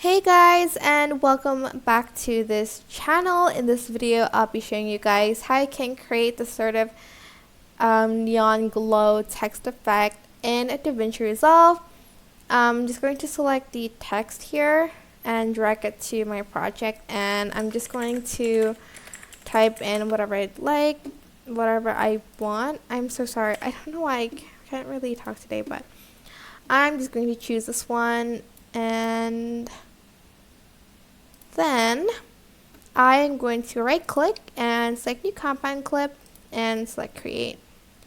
Hey guys, and welcome back to this channel. In this video I'll be showing you guys how you can create the sort of neon glow text effect in DaVinci Resolve. I'm just going to select the text here and drag it to my project, and I'm just going to type in whatever I'd like, whatever I want. I'm so sorry, I don't know why I can't really talk today, but I'm just going to choose this one, and then I am going to right click and select new compound clip and select create.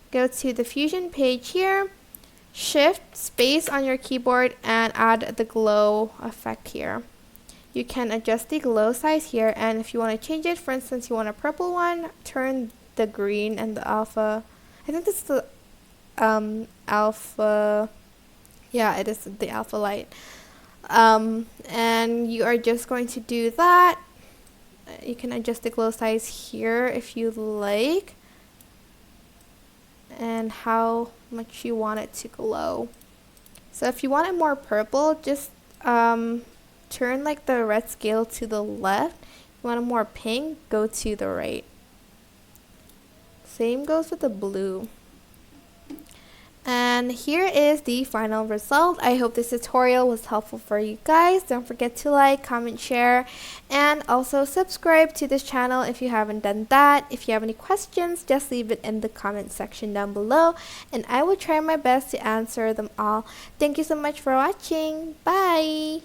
Go to the fusion page here, shift space on your keyboard and add the glow effect here. You can adjust the glow size here, and if you want to change it, for instance you want a purple one, turn the green and the alpha, I think this is the alpha, yeah, it is the alpha light. And you are just going to do that. You can adjust the glow size here if you like, and how much you want it to glow. So if you want it more purple, just turn like the red scale to the left. If you want it more pink, go to the right. Same goes with the blue. And here is the final result. I hope this tutorial was helpful for you guys. Don't forget to like, comment, share, and also subscribe to this channel if you haven't done that. If you have any questions, just leave it in the comment section down below, and I will try my best to answer them all. Thank you so much for watching. Bye!